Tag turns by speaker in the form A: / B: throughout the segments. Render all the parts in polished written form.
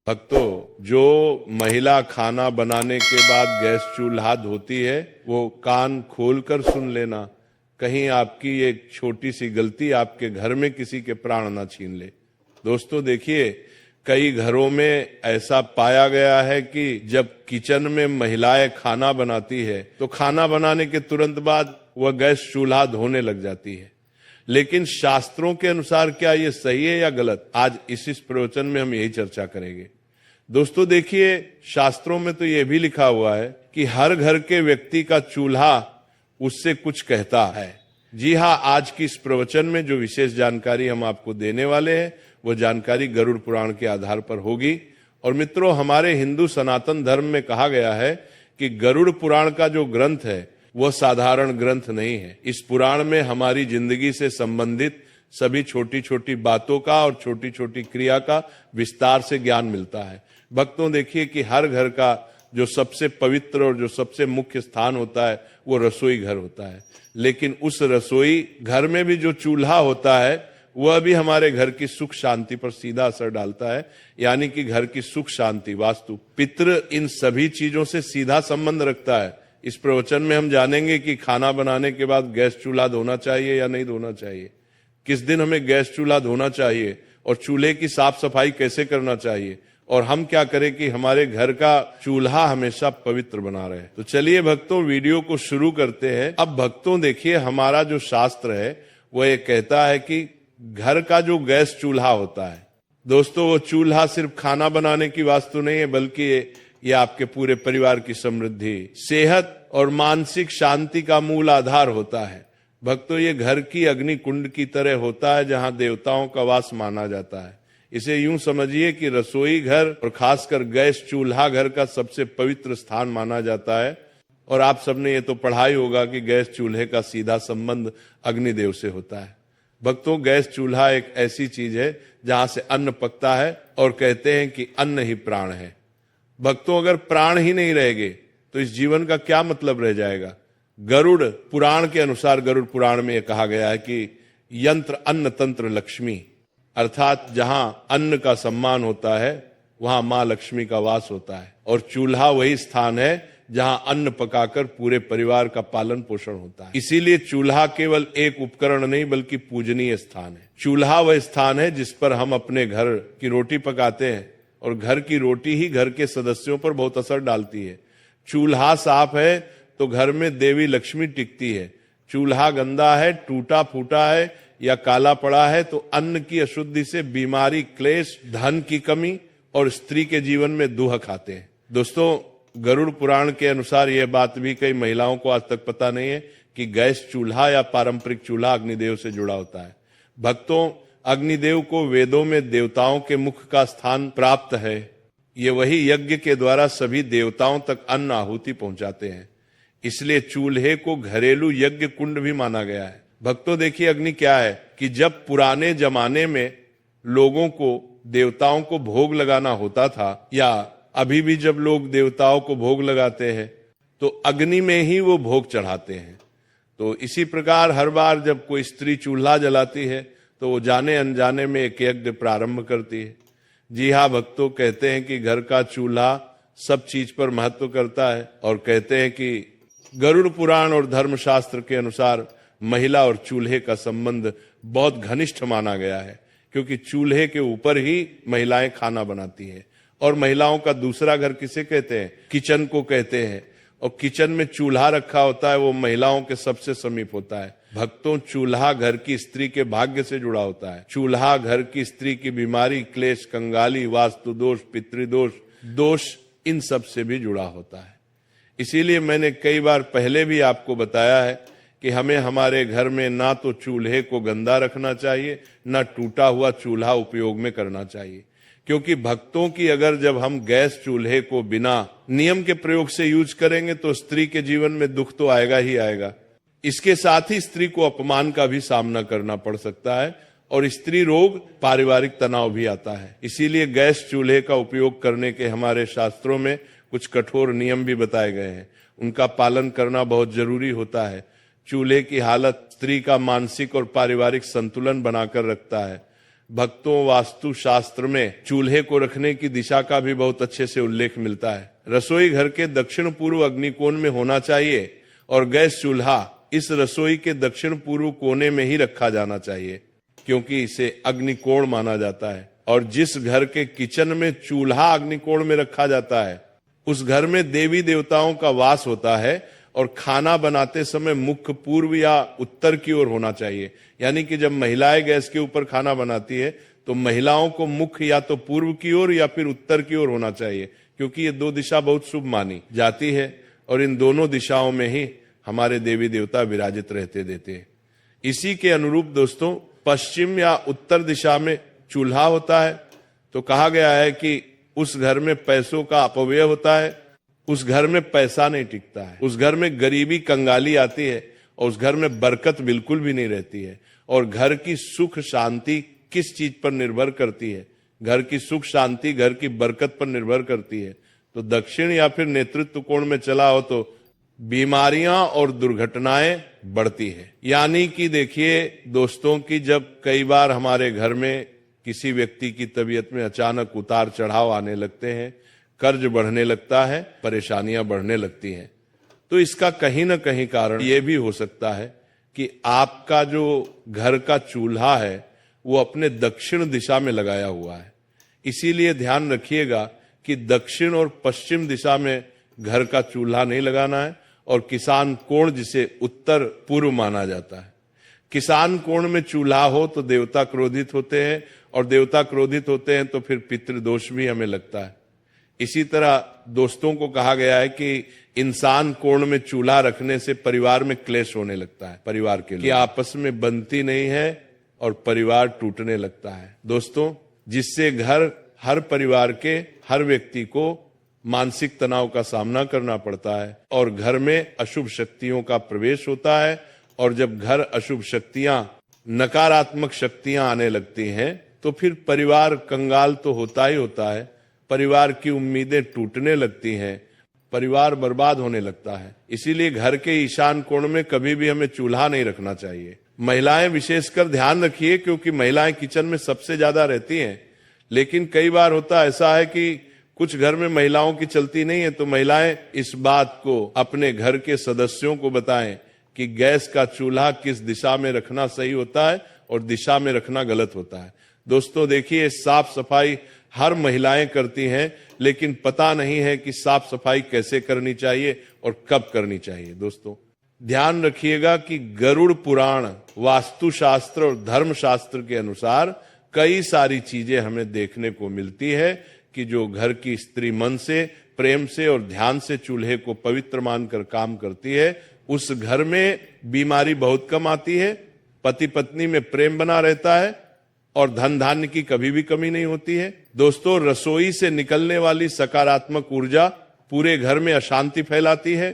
A: भक्तों, जो महिला खाना बनाने के बाद गैस चूल्हा धोती है वो कान खोलकर सुन लेना, कहीं आपकी एक छोटी सी गलती आपके घर में किसी के प्राण ना छीन ले। दोस्तों देखिए, कई घरों में ऐसा पाया गया है कि जब किचन में महिलाएं खाना बनाती है तो खाना बनाने के तुरंत बाद वह गैस चूल्हा धोने लग जाती है। लेकिन शास्त्रों के अनुसार क्या ये सही है या गलत, आज इस प्रवचन में हम यही चर्चा करेंगे। दोस्तों देखिए, शास्त्रों में तो यह भी लिखा हुआ है कि हर घर के व्यक्ति का चूल्हा उससे कुछ कहता है। जी हाँ, आज की इस प्रवचन में जो विशेष जानकारी हम आपको देने वाले हैं वो जानकारी गरुड़ पुराण के आधार पर होगी। और मित्रों, हमारे हिंदू सनातन धर्म में कहा गया है कि गरुड़ पुराण का जो ग्रंथ है वह साधारण ग्रंथ नहीं है। इस पुराण में हमारी जिंदगी से संबंधित सभी छोटी छोटी बातों का और छोटी छोटी क्रिया का विस्तार से ज्ञान मिलता है। भक्तों देखिए कि हर घर का जो सबसे पवित्र और जो सबसे मुख्य स्थान होता है वो रसोई घर होता है। लेकिन उस रसोई घर में भी जो चूल्हा होता है वह भी हमारे घर की सुख शांति पर सीधा असर डालता है। यानी कि घर की सुख शांति, वास्तु, पितृ, इन सभी चीजों से सीधा संबंध रखता है। इस प्रवचन में हम जानेंगे कि खाना बनाने के बाद गैस चूल्हा धोना चाहिए या नहीं धोना चाहिए, किस दिन हमें गैस चूल्हा धोना चाहिए और चूल्हे की साफ सफाई कैसे करना चाहिए, और हम क्या करें कि हमारे घर का चूल्हा हमेशा पवित्र बना रहे। तो चलिए भक्तों, वीडियो को शुरू करते हैं। अब भक्तों देखिए, हमारा जो शास्त्र है वो ये कहता है कि घर का जो गैस चूल्हा होता है, दोस्तों वो चूल्हा सिर्फ खाना बनाने की वास्तु नहीं है, बल्कि ये आपके पूरे परिवार की समृद्धि, सेहत और मानसिक शांति का मूल आधार होता है। भक्तों, ये घर की अग्नि कुंड की तरह होता है जहां देवताओं का वास माना जाता है। इसे यूं समझिए कि रसोई घर और खासकर गैस चूल्हा घर का सबसे पवित्र स्थान माना जाता है। और आप सबने ये तो पढ़ा ही होगा कि गैस चूल्हे का सीधा संबंध अग्निदेव से होता है। भक्तों, गैस चूल्हा एक ऐसी चीज है जहां से अन्न पकता है और कहते हैं कि अन्न ही प्राण है। भक्तों, अगर प्राण ही नहीं रहेंगे तो इस जीवन का क्या मतलब रह जाएगा। गरुड़ पुराण के अनुसार, गरुड़ पुराण में यह कहा गया है कि यंत्र अन्न तंत्र लक्ष्मी, अर्थात जहां अन्न का सम्मान होता है वहां मां लक्ष्मी का वास होता है। और चूल्हा वही स्थान है जहां अन्न पकाकर पूरे परिवार का पालन पोषण होता है। इसीलिए चूल्हा केवल एक उपकरण नहीं बल्कि पूजनीय स्थान है। चूल्हा वह स्थान है जिस पर हम अपने घर की रोटी पकाते हैं, और घर की रोटी ही घर के सदस्यों पर बहुत असर डालती है। चूल्हा साफ है तो घर में देवी लक्ष्मी टिकती है। चूल्हा गंदा है, टूटा फूटा है या काला पड़ा है तो अन्न की अशुद्धि से बीमारी, क्लेश, धन की कमी और स्त्री के जीवन में दुख आते हैं। दोस्तों, गरुड़ पुराण के अनुसार यह बात भी कई महिलाओं को आज तक पता नहीं है कि गैस चूल्हा या पारंपरिक चूल्हा अग्निदेव से जुड़ा होता है। भक्तों, अग्निदेव को वेदों में देवताओं के मुख का स्थान प्राप्त है। ये वही यज्ञ के द्वारा सभी देवताओं तक अन्न आहुति पहुंचाते हैं। इसलिए चूल्हे को घरेलू यज्ञ कुंड भी माना गया है। भक्तों देखिए, अग्नि क्या है कि जब पुराने जमाने में लोगों को देवताओं को भोग लगाना होता था, या अभी भी जब लोग देवताओं को भोग लगाते हैं तो अग्नि में ही वो भोग चढ़ाते हैं। तो इसी प्रकार हर बार जब कोई स्त्री चूल्हा जलाती है तो वो जाने अनजाने में एक यज्ञ प्रारंभ करती है। जी हाँ भक्तों, कहते हैं कि घर का चूल्हा सब चीज पर महत्व करता है। और कहते हैं कि गरुड़ पुराण और धर्मशास्त्र के अनुसार महिला और चूल्हे का संबंध बहुत घनिष्ठ माना गया है, क्योंकि चूल्हे के ऊपर ही महिलाएं खाना बनाती हैं। और महिलाओं का दूसरा घर किसे कहते हैं? किचन को कहते हैं। और किचन में चूल्हा रखा होता है वो महिलाओं के सबसे समीप होता है। भक्तों, चूल्हा घर की स्त्री के भाग्य से जुड़ा होता है। चूल्हा घर की स्त्री की बीमारी, क्लेश, कंगाली, वास्तु दोष, पितृदोष, दोष, इन सब से भी जुड़ा होता है। इसीलिए मैंने कई बार पहले भी आपको बताया है कि हमें हमारे घर में ना तो चूल्हे को गंदा रखना चाहिए, ना टूटा हुआ चूल्हा उपयोग में करना चाहिए। क्योंकि भक्तों की अगर जब हम गैस चूल्हे को बिना नियम के प्रयोग से यूज करेंगे तो स्त्री के जीवन में दुख तो आएगा ही आएगा। इसके साथ ही स्त्री को अपमान का भी सामना करना पड़ सकता है और स्त्री रोग, पारिवारिक तनाव भी आता है। इसीलिए गैस चूल्हे का उपयोग करने के हमारे शास्त्रों में कुछ कठोर नियम भी बताए गए हैं। उनका पालन करना बहुत जरूरी होता है। चूल्हे की हालत स्त्री का मानसिक और पारिवारिक संतुलन बनाकर रखता है। भक्तों वास्तु शास्त्र में चूल्हे को रखने की दिशा का भी बहुत अच्छे से उल्लेख मिलता है। रसोई घर के दक्षिण पूर्व अग्निकोण में होना चाहिए और गैस चूल्हा इस रसोई के दक्षिण पूर्व कोने में ही रखा जाना चाहिए, क्योंकि इसे अग्निकोण माना जाता है। और जिस घर के किचन में चूल्हा अग्निकोण में रखा जाता है, उस घर में देवी देवताओं का वास होता है और खाना बनाते समय मुख्य पूर्व या उत्तर की ओर होना चाहिए। यानी कि जब महिलाएं गैस के ऊपर खाना बनाती है तो महिलाओं को मुख्य या तो पूर्व की ओर या फिर उत्तर की ओर होना चाहिए, क्योंकि ये दो दिशा बहुत शुभ मानी जाती है और इन दोनों दिशाओं में ही हमारे देवी देवता विराजित रहते देते हैं। इसी के अनुरूप दोस्तों, पश्चिम या उत्तर दिशा में चूल्हा होता है तो कहा गया है कि उस घर में पैसों का अपव्यय होता है, उस घर में पैसा नहीं टिकता है, उस घर में गरीबी कंगाली आती है और उस घर में बरकत बिल्कुल भी नहीं रहती है। और घर की सुख शांति किस चीज पर निर्भर करती है? घर की सुख शांति घर की बरकत पर निर्भर करती है। तो दक्षिण या फिर नेतृत्व कोण में चला हो तो बीमारियां और दुर्घटनाएं बढ़ती है। यानी कि देखिए दोस्तों कि जब कई बार हमारे घर में किसी व्यक्ति की तबीयत में अचानक उतार चढ़ाव आने लगते हैं, कर्ज बढ़ने लगता है, परेशानियां बढ़ने लगती हैं, तो इसका कहीं ना कहीं कारण यह भी हो सकता है कि आपका जो घर का चूल्हा है वो अपने दक्षिण दिशा में लगाया हुआ है। इसीलिए ध्यान रखिएगा कि दक्षिण और पश्चिम दिशा में घर का चूल्हा नहीं लगाना है। और किसान कोण जिसे उत्तर पूर्व माना जाता है, किसान कोण में चूल्हा हो तो देवता क्रोधित होते हैं और देवता क्रोधित होते हैं तो फिर पितृदोष भी हमें लगता है। इसी तरह दोस्तों को कहा गया है कि इंसान कोण में चूल्हा रखने से परिवार में क्लेश होने लगता है, परिवार के लिए आपस में बनती नहीं है और परिवार टूटने लगता है दोस्तों, जिससे घर हर परिवार के हर व्यक्ति को मानसिक तनाव का सामना करना पड़ता है और घर में अशुभ शक्तियों का प्रवेश होता है। और जब घर अशुभ शक्तियां, नकारात्मक शक्तियां आने लगती हैं तो फिर परिवार कंगाल तो होता ही होता है, परिवार की उम्मीदें टूटने लगती हैं, परिवार बर्बाद होने लगता है। इसीलिए घर के ईशान कोण में कभी भी हमें चूल्हा नहीं रखना चाहिए। महिलाएं विशेषकर ध्यान रखिए, क्योंकि महिलाएं किचन में सबसे ज्यादा रहती हैं। लेकिन कई बार होता ऐसा है कि कुछ घर में महिलाओं की चलती नहीं है, तो महिलाएं इस बात को अपने घर के सदस्यों को बताएं कि गैस का चूल्हा किस दिशा में रखना सही होता है और दिशा में रखना गलत होता है। दोस्तों देखिए, साफ सफाई हर महिलाएं करती हैं, लेकिन पता नहीं है कि साफ सफाई कैसे करनी चाहिए और कब करनी चाहिए। दोस्तों ध्यान रखिएगा कि गरुड़ पुराण, वास्तुशास्त्र और धर्मशास्त्र के अनुसार कई सारी चीजें हमें देखने को मिलती है कि जो घर की स्त्री मन से, प्रेम से और ध्यान से चूल्हे को पवित्र मानकर काम करती है, उस घर में बीमारी बहुत कम आती है, पति पत्नी में प्रेम बना रहता है और धन धान्य की कभी भी कमी नहीं होती है। दोस्तों रसोई से निकलने वाली सकारात्मक ऊर्जा पूरे घर में अशांति फैलाती है,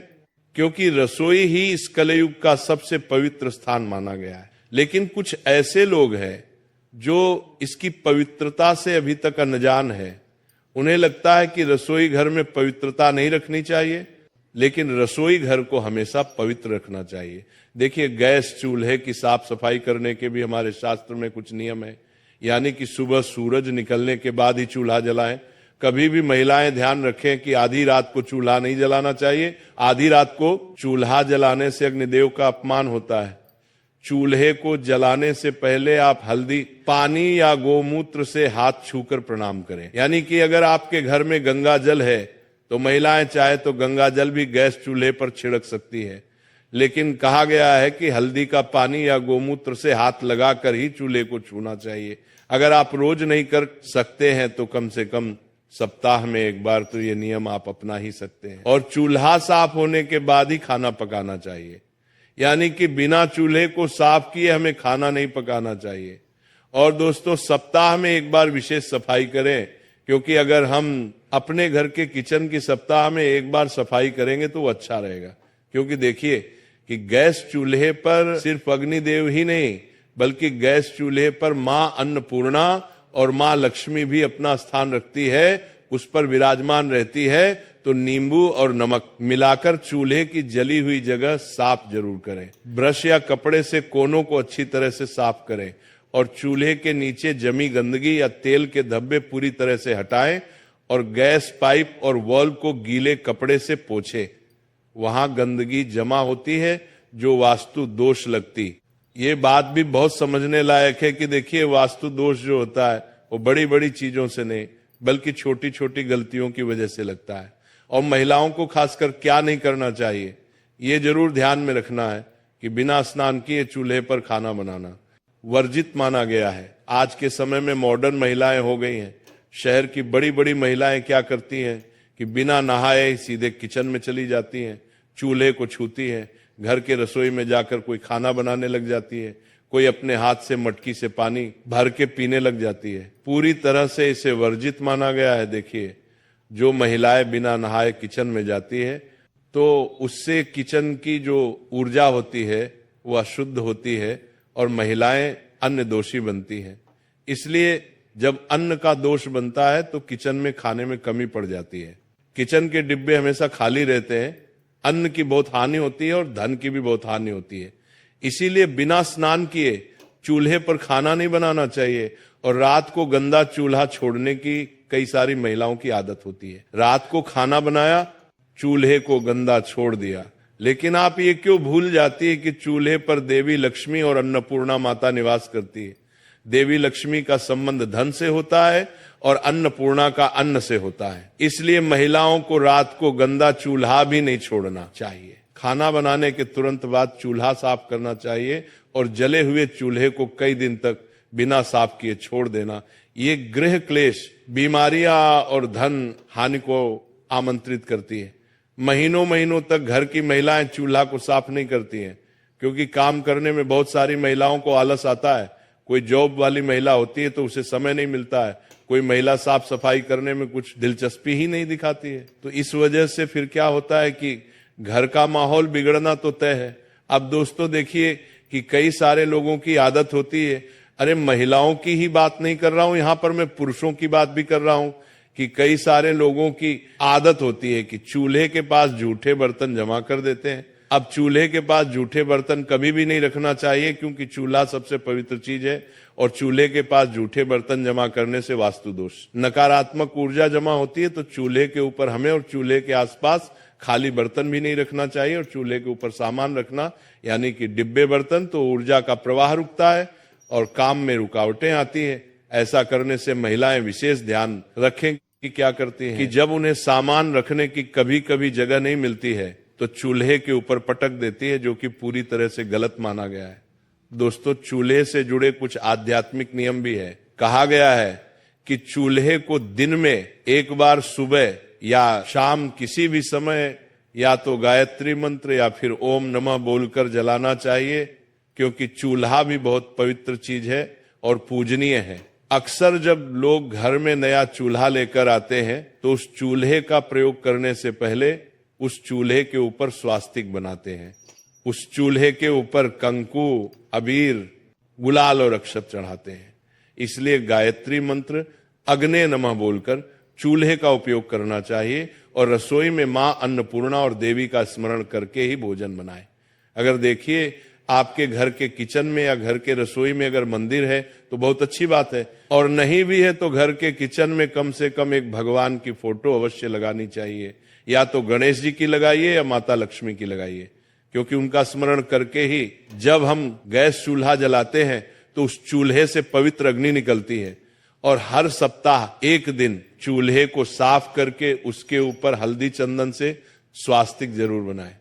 A: क्योंकि रसोई ही इस कलयुग का सबसे पवित्र स्थान माना गया है। लेकिन कुछ ऐसे लोग हैं जो इसकी पवित्रता से अभी तक अनजान है। उन्हें लगता है कि रसोई घर में पवित्रता नहीं रखनी चाहिए, लेकिन रसोई घर को हमेशा पवित्र रखना चाहिए। देखिए, गैस चूल्हे की साफ सफाई करने के भी हमारे शास्त्र में कुछ नियम है। यानी कि सुबह सूरज निकलने के बाद ही चूल्हा जलाएं। कभी भी महिलाएं ध्यान रखें कि आधी रात को चूल्हा नहीं जलाना चाहिए। आधी रात को चूल्हा जलाने से अग्निदेव का अपमान होता है। चूल्हे को जलाने से पहले आप हल्दी, पानी या गोमूत्र से हाथ छूकर प्रणाम करें। यानी कि अगर आपके घर में गंगा जल है तो महिलाएं चाहे तो गंगा जल भी गैस चूल्हे पर छिड़क सकती है, लेकिन कहा गया है कि हल्दी का पानी या गोमूत्र से हाथ लगाकर ही चूल्हे को छूना चाहिए। अगर आप रोज नहीं कर सकते हैं तो कम से कम सप्ताह में एक बार तो ये नियम आप अपना ही सकते हैं। और चूल्हा साफ होने के बाद ही खाना पकाना चाहिए। यानी कि बिना चूल्हे को साफ किए हमें खाना नहीं पकाना चाहिए। और दोस्तों सप्ताह में एक बार विशेष सफाई करें, क्योंकि अगर हम अपने घर के किचन की सप्ताह में एक बार सफाई करेंगे तो वो अच्छा रहेगा। क्योंकि देखिए कि गैस चूल्हे पर सिर्फ अग्निदेव ही नहीं, बल्कि गैस चूल्हे पर मां अन्नपूर्णा और मां लक्ष्मी भी अपना स्थान रखती है, उस पर विराजमान रहती है। तो नींबू और नमक मिलाकर चूल्हे की जली हुई जगह साफ जरूर करें। ब्रश या कपड़े से कोनों को अच्छी तरह से साफ करें और चूल्हे के नीचे जमी गंदगी या तेल के धब्बे पूरी तरह से हटाएं और गैस पाइप और वॉल्व को गीले कपड़े से पोंछें। वहां गंदगी जमा होती है जो वास्तु दोष लगती। ये बात भी बहुत समझने लायक है कि देखिए, वास्तु दोष जो होता है वो बड़ी बड़ी चीजों से नहीं बल्कि छोटी छोटी गलतियों की वजह से लगता है। और महिलाओं को खासकर क्या नहीं करना चाहिए, ये जरूर ध्यान में रखना है कि बिना स्नान किए चूल्हे पर खाना बनाना वर्जित माना गया है। आज के समय में मॉडर्न महिलाएं हो गई हैं। शहर की बड़ी बड़ी महिलाएं क्या करती हैं कि बिना नहाए सीधे किचन में चली जाती हैं, चूल्हे को छूती हैं, घर के रसोई में जाकर कोई खाना बनाने लग जाती है, कोई अपने हाथ से मटकी से पानी भर के पीने लग जाती है। पूरी तरह से इसे वर्जित माना गया है। देखिए, जो महिलाएं बिना नहाए किचन में जाती है तो उससे किचन की जो ऊर्जा होती है वो अशुद्ध होती है और महिलाएं अन्न दोषी बनती हैं। इसलिए जब अन्न का दोष बनता है तो किचन में खाने में कमी पड़ जाती है। किचन के डिब्बे हमेशा खाली रहते हैं, अन्न की बहुत हानि होती है और धन की भी बहुत हानि होती है। इसीलिए बिना स्नान किए चूल्हे पर खाना नहीं बनाना चाहिए। और रात को गंदा चूल्हा छोड़ने की कई सारी महिलाओं की आदत होती है। रात को खाना बनाया, चूल्हे को गंदा छोड़ दिया। लेकिन आप ये क्यों भूल जाती है कि चूल्हे पर देवी लक्ष्मी और अन्नपूर्णा माता निवास करती है। देवी लक्ष्मी का संबंध धन से होता है और अन्नपूर्णा का अन्न से होता है। इसलिए महिलाओं को रात को गंदा चूल्हा भी नहीं छोड़ना चाहिए। खाना बनाने के तुरंत बाद चूल्हा साफ करना चाहिए और जले हुए चूल्हे को कई दिन तक बिना साफ किए छोड़ देना। ये गृह क्लेश, बीमारियां और धन हानि को आमंत्रित करती है। महीनों महीनों तक घर की महिलाएं चूल्हा को साफ नहीं करती हैं, क्योंकि काम करने में बहुत सारी महिलाओं को आलस आता है। कोई जॉब वाली महिला होती है तो उसे समय नहीं मिलता है। कोई महिला साफ सफाई करने में कुछ दिलचस्पी ही नहीं दिखाती है। तो इस वजह से फिर क्या होता है कि घर का माहौल बिगड़ना तो तय है। अब दोस्तों देखिए कि कई सारे लोगों की आदत होती है, अरे महिलाओं की ही बात नहीं कर रहा हूं, यहां पर मैं पुरुषों की बात भी कर रहा हूं, कि कई सारे लोगों की आदत होती है कि चूल्हे के पास जूठे बर्तन जमा कर देते हैं। अब चूल्हे के पास जूठे बर्तन कभी भी नहीं रखना चाहिए, क्योंकि चूल्हा सबसे पवित्र चीज है और चूल्हे के पास जूठे बर्तन जमा करने से वास्तु दोष, नकारात्मक ऊर्जा जमा होती है। तो चूल्हे के ऊपर हमें और चूल्हे के आसपास खाली बर्तन भी नहीं रखना चाहिए और चूल्हे के ऊपर सामान रखना यानी कि डिब्बे बर्तन, तो ऊर्जा का प्रवाह रुकता है और काम में रुकावटें आती है। ऐसा करने से महिलाएं विशेष ध्यान रखें कि क्या करती हैं कि जब उन्हें सामान रखने की कभी कभी जगह नहीं मिलती है तो चूल्हे के ऊपर पटक देती है, जो कि पूरी तरह से गलत माना गया है। दोस्तों, चूल्हे से जुड़े कुछ आध्यात्मिक नियम भी है। कहा गया है कि चूल्हे को दिन में एक बार सुबह या शाम किसी भी समय या तो गायत्री मंत्र या फिर ओम नमः बोलकर जलाना चाहिए, क्योंकि चूल्हा भी बहुत पवित्र चीज है और पूजनीय है। अक्सर जब लोग घर में नया चूल्हा लेकर आते हैं तो उस चूल्हे का प्रयोग करने से पहले उस चूल्हे के ऊपर स्वास्तिक बनाते हैं। उस चूल्हे के ऊपर कंकु, अबीर, गुलाल और अक्षत चढ़ाते हैं। इसलिए गायत्री मंत्र, अग्ने नमः बोलकर चूल्हे का उपयोग करना चाहिए और रसोई में मां अन्नपूर्णा और देवी का स्मरण करके ही भोजन बनाएं। अगर देखिए आपके घर के किचन में या घर के रसोई में अगर मंदिर है तो बहुत अच्छी बात है, और नहीं भी है तो घर के किचन में कम से कम एक भगवान की फोटो अवश्य लगानी चाहिए। या तो गणेश जी की लगाइए या माता लक्ष्मी की लगाइए, क्योंकि उनका स्मरण करके ही जब हम गैस चूल्हा जलाते हैं तो उस चूल्हे से पवित्र अग्नि निकलती है। और हर सप्ताह एक दिन चूल्हे को साफ करके उसके ऊपर हल्दी चंदन से स्वास्तिक जरूर बनाएं।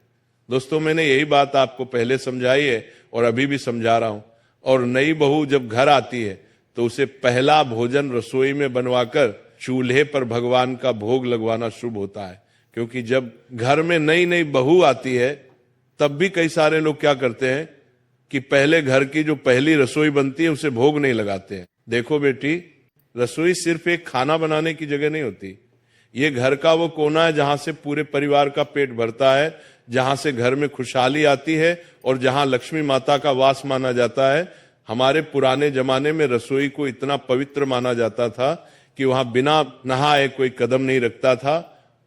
A: दोस्तों, मैंने यही बात आपको पहले समझाई है और अभी भी समझा रहा हूं। और नई बहू जब घर आती है तो उसे पहला भोजन रसोई में बनवाकर चूल्हे पर भगवान का भोग लगवाना शुभ होता है, क्योंकि जब घर में नई नई बहू आती है तब भी कई सारे लोग क्या करते हैं कि पहले घर की जो पहली रसोई बनती है उसे भोग नहीं लगाते हैं। देखो बेटी, रसोई सिर्फ एक खाना बनाने की जगह नहीं होती, ये घर का वो कोना है जहां से पूरे परिवार का पेट भरता है, जहां से घर में खुशहाली आती है और जहां लक्ष्मी माता का वास माना जाता है। हमारे पुराने जमाने में रसोई को इतना पवित्र माना जाता था कि वहां बिना नहाए कोई कदम नहीं रखता था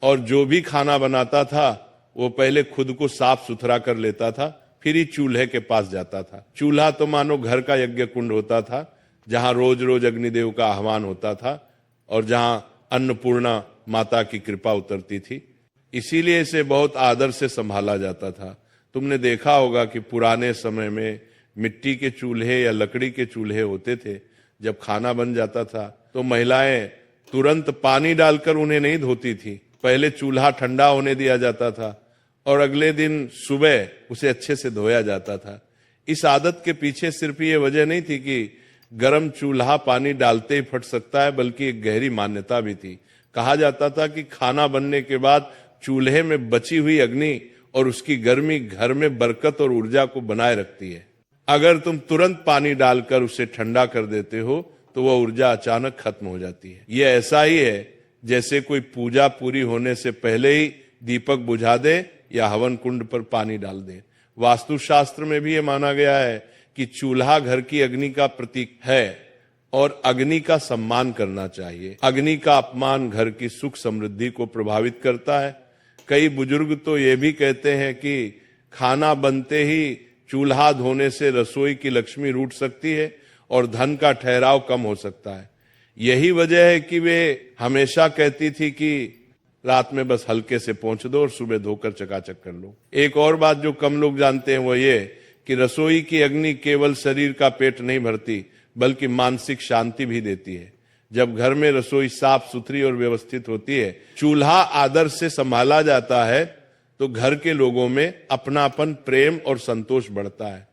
A: और जो भी खाना बनाता था वो पहले खुद को साफ सुथरा कर लेता था, फिर ही चूल्हे के पास जाता था। चूल्हा तो मानो घर का यज्ञ कुंड होता था, जहां रोज रोज अग्निदेव का आह्वान होता था और जहां अन्नपूर्णा माता की कृपा उतरती थी। इसीलिए इसे बहुत आदर से संभाला जाता था। तुमने देखा होगा कि पुराने समय में मिट्टी के चूल्हे या लकड़ी के चूल्हे होते थे। जब खाना बन जाता था तो महिलाएं तुरंत पानी डालकर उन्हें नहीं धोती थी, पहले चूल्हा ठंडा होने दिया जाता था और अगले दिन सुबह उसे अच्छे से धोया जाता था। इस आदत के पीछे सिर्फ ये वजह नहीं थी कि गर्म चूल्हा पानी डालते ही फट सकता है, बल्कि एक गहरी मान्यता भी थी। कहा जाता था कि खाना बनने के बाद चूल्हे में बची हुई अग्नि और उसकी गर्मी घर में बरकत और ऊर्जा को बनाए रखती है। अगर तुम तुरंत पानी डालकर उसे ठंडा कर देते हो तो वह ऊर्जा अचानक खत्म हो जाती है। यह ऐसा ही है जैसे कोई पूजा पूरी होने से पहले ही दीपक बुझा दे या हवन कुंड पर पानी डाल दे। वास्तुशास्त्र में भी यह माना गया है कि चूल्हा घर की अग्नि का प्रतीक है और अग्नि का सम्मान करना चाहिए। अग्नि का अपमान घर की सुख समृद्धि को प्रभावित करता है। कई बुजुर्ग तो ये भी कहते हैं कि खाना बनते ही चूल्हा धोने से रसोई की लक्ष्मी रूठ सकती है और धन का ठहराव कम हो सकता है। यही वजह है कि वे हमेशा कहती थी कि रात में बस हल्के से पोंछ दो और सुबह धोकर चकाचक कर लो। एक और बात जो कम लोग जानते हैं वो ये कि रसोई की अग्नि केवल शरीर का पेट नहीं भरती, बल्कि मानसिक शांति भी देती है। जब घर में रसोई साफ सुथरी और व्यवस्थित होती है, चूल्हा आदर से संभाला जाता है, तो घर के लोगों में अपनापन, प्रेम और संतोष बढ़ता है।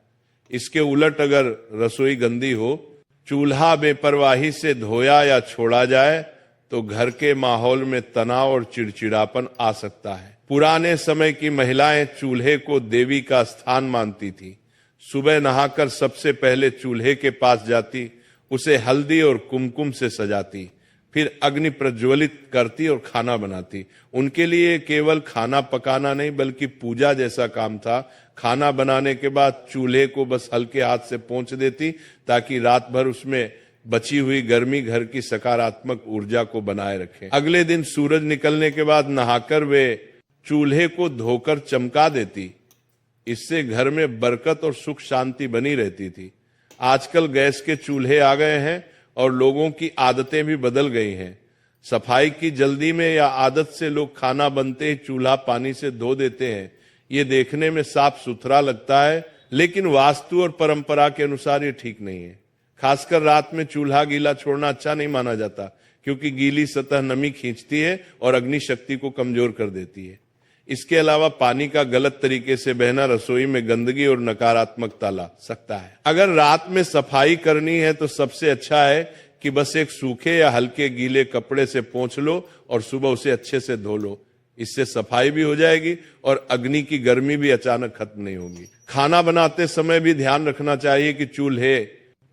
A: इसके उलट अगर रसोई गंदी हो, चूल्हा बेपरवाही से धोया या छोड़ा जाए तो घर के माहौल में तनाव और चिड़चिड़ापन आ सकता है। पुराने समय की महिलाएं चूल्हे को देवी का स्थान मानती थी। सुबह नहाकर सबसे पहले चूल्हे के पास जाती, उसे हल्दी और कुमकुम से सजाती, फिर अग्नि प्रज्वलित करती और खाना बनाती। उनके लिए केवल खाना पकाना नहीं बल्कि पूजा जैसा काम था। खाना बनाने के बाद चूल्हे को बस हल्के हाथ से पोंछ देती ताकि रात भर उसमें बची हुई गर्मी घर की सकारात्मक ऊर्जा को बनाए रखे। अगले दिन सूरज निकलने के बाद नहाकर वे चूल्हे को धोकर चमका देती। इससे घर में बरकत और सुख शांति बनी रहती थी। आजकल गैस के चूल्हे आ गए हैं और लोगों की आदतें भी बदल गई हैं। सफाई की जल्दी में या आदत से लोग खाना बनते ही चूल्हा पानी से धो देते हैं। ये देखने में साफ सुथरा लगता है, लेकिन वास्तु और परंपरा के अनुसार ये ठीक नहीं है। खासकर रात में चूल्हा गीला छोड़ना अच्छा नहीं माना जाता, क्योंकि गीली सतह नमी खींचती है और अग्नि शक्ति को कमजोर कर देती है। इसके अलावा पानी का गलत तरीके से बहना रसोई में गंदगी और नकारात्मकता ला सकता है। अगर रात में सफाई करनी है तो सबसे अच्छा है कि बस एक सूखे या हल्के गीले कपड़े से पोंछ लो और सुबह उसे अच्छे से धो लो। इससे सफाई भी हो जाएगी और अग्नि की गर्मी भी अचानक खत्म नहीं होगी। खाना बनाते समय भी ध्यान रखना चाहिए कि चूल्हे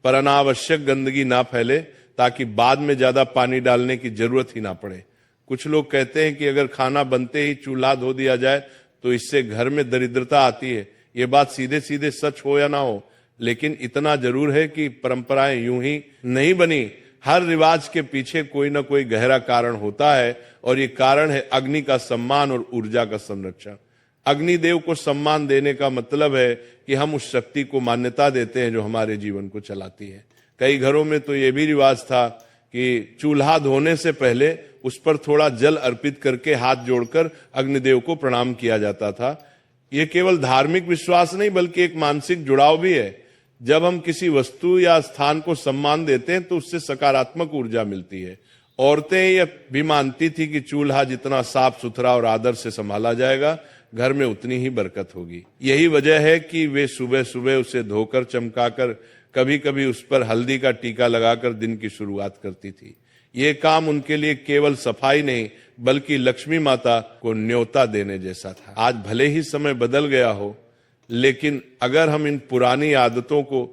A: पर अनावश्यक गंदगी ना फैले, ताकि बाद में ज्यादा पानी डालने की जरूरत ही ना पड़े। कुछ लोग कहते हैं कि अगर खाना बनते ही चूल्हा धो दिया जाए तो इससे घर में दरिद्रता आती है। ये बात सीधे सीधे सच हो या ना हो, लेकिन इतना जरूर है कि परंपराएं यूं ही नहीं बनी। हर रिवाज के पीछे कोई ना कोई गहरा कारण होता है और ये कारण है अग्नि का सम्मान और ऊर्जा का संरक्षण। अग्निदेव को सम्मान देने का मतलब है कि हम उस शक्ति को मान्यता देते हैं जो हमारे जीवन को चलाती है। कई घरों में तो ये भी रिवाज था कि चूल्हा धोने से पहले उस पर थोड़ा जल अर्पित करके हाथ जोड़कर अग्निदेव को प्रणाम किया जाता था। ये केवल धार्मिक विश्वास नहीं बल्कि एक मानसिक जुड़ाव भी है। जब हम किसी वस्तु या स्थान को सम्मान देते हैं तो उससे सकारात्मक ऊर्जा मिलती है। औरतें यह भी मानती थी कि चूल्हा जितना साफ सुथरा और आदर से संभाला जाएगा, घर में उतनी ही बरकत होगी। यही वजह है कि वे सुबह सुबह उसे धोकर चमकाकर, कभी कभी उस पर हल्दी का टीका लगाकर दिन की शुरुआत करती थी। ये काम उनके लिए केवल सफाई नहीं बल्कि लक्ष्मी माता को न्योता देने जैसा था। आज भले ही समय बदल गया हो, लेकिन अगर हम इन पुरानी आदतों को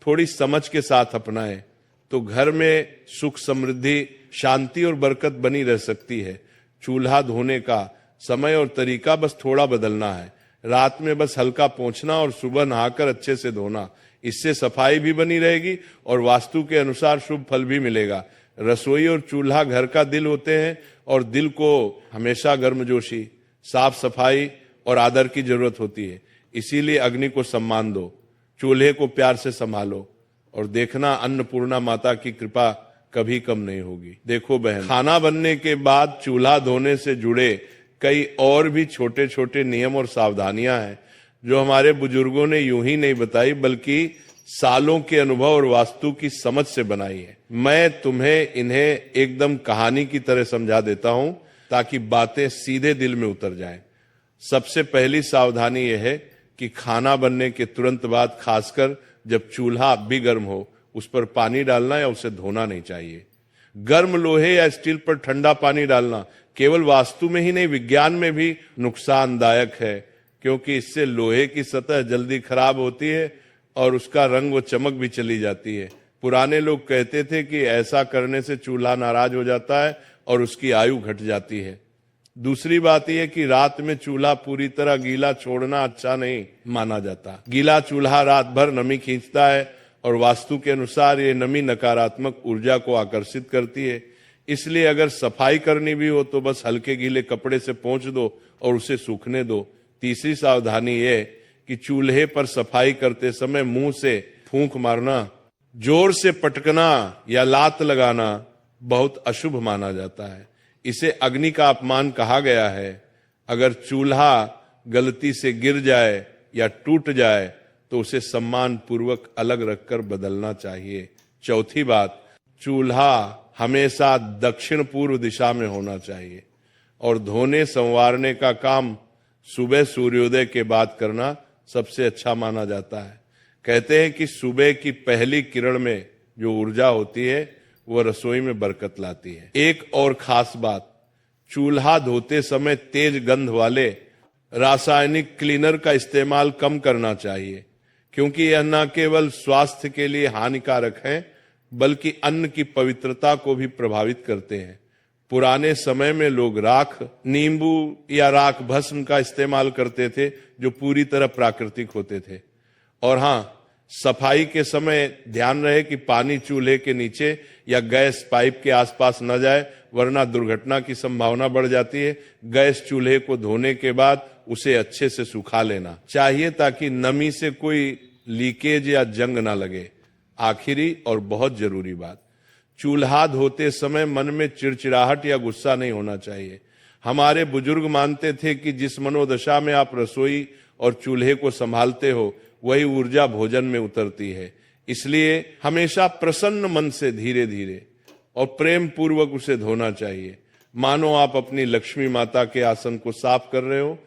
A: थोड़ी समझ के साथ अपनाएं तो घर में सुख, समृद्धि, शांति और बरकत बनी रह सकती है। चूल्हा धोने का समय और तरीका बस थोड़ा बदलना है। रात में बस हल्का पोंछना और सुबह नहाकर अच्छे से धोना। इससे सफाई भी बनी रहेगी और वास्तु के अनुसार शुभ फल भी मिलेगा। रसोई और चूल्हा घर का दिल होते हैं और दिल को हमेशा गर्मजोशी, साफ सफाई और आदर की जरूरत होती है। इसीलिए अग्नि को सम्मान दो, चूल्हे को प्यार से संभालो और देखना अन्नपूर्णा माता की कृपा कभी कम नहीं होगी। देखो बहन, खाना बनने के बाद चूल्हा धोने से जुड़े कई और भी छोटे छोटे नियम और सावधानियां हैं जो हमारे बुजुर्गों ने यूं ही नहीं बताई बल्कि सालों के अनुभव और वास्तु की समझ से बनाई है। मैं तुम्हें इन्हें एकदम कहानी की तरह समझा देता हूं ताकि बातें सीधे दिल में उतर जाएं। सबसे पहली सावधानी यह है कि खाना बनने के तुरंत बाद, खासकर जब चूल्हा अब भी गर्म हो, उस पर पानी डालना या उसे धोना नहीं चाहिए। गर्म लोहे या स्टील पर ठंडा पानी डालना केवल वास्तु में ही नहीं, विज्ञान में भी नुकसानदायक है, क्योंकि इससे लोहे की सतह जल्दी खराब होती है और उसका रंग व चमक भी चली जाती है। पुराने लोग कहते थे कि ऐसा करने से चूल्हा नाराज हो जाता है और उसकी आयु घट जाती है। दूसरी बात यह कि रात में चूल्हा पूरी तरह गीला छोड़ना अच्छा नहीं माना जाता। गीला चूल्हा रात भर नमी खींचता है और वास्तु के अनुसार ये नमी नकारात्मक ऊर्जा को आकर्षित करती है। इसलिए अगर सफाई करनी भी हो तो बस हल्के गीले कपड़े से पोंछ दो और उसे सूखने दो। तीसरी सावधानी ये कि चूल्हे पर सफाई करते समय मुंह से फूंक मारना, जोर से पटकना या लात लगाना बहुत अशुभ माना जाता है। इसे अग्नि का अपमान कहा गया है। अगर चूल्हा गलती से गिर जाए या टूट जाए तो उसे सम्मान पूर्वक अलग रखकर बदलना चाहिए। चौथी बात, चूल्हा हमेशा दक्षिण पूर्व दिशा में होना चाहिए और धोने संवारने का काम सुबह सूर्योदय के बाद करना सबसे अच्छा माना जाता है। कहते हैं कि सुबह की पहली किरण में जो ऊर्जा होती है वह रसोई में बरकत लाती है। एक और खास बात, चूल्हा धोते समय तेज गंध वाले रासायनिक क्लीनर का इस्तेमाल कम करना चाहिए, क्योंकि यह न केवल स्वास्थ्य के लिए हानिकारक है बल्कि अन्न की पवित्रता को भी प्रभावित करते हैं। पुराने समय में लोग राख, नींबू या राख भस्म का इस्तेमाल करते थे जो पूरी तरह प्राकृतिक होते थे। और हाँ, सफाई के समय ध्यान रहे कि पानी चूल्हे के नीचे या गैस पाइप के आसपास न जाए, वरना दुर्घटना की संभावना बढ़ जाती है। गैस चूल्हे को धोने के बाद उसे अच्छे से सुखा लेना चाहिए ताकि नमी से कोई लीकेज या जंग ना लगे। आखिरी और बहुत जरूरी बात, चूल्हा धोते समय मन में चिड़चिड़ाहट या गुस्सा नहीं होना चाहिए। हमारे बुजुर्ग मानते थे कि जिस मनोदशा में आप रसोई और चूल्हे को संभालते हो वही ऊर्जा भोजन में उतरती है। इसलिए हमेशा प्रसन्न मन से धीरे धीरे और प्रेम पूर्वक उसे धोना चाहिए, मानो आप अपनी लक्ष्मी माता के आसन को साफ कर रहे हो।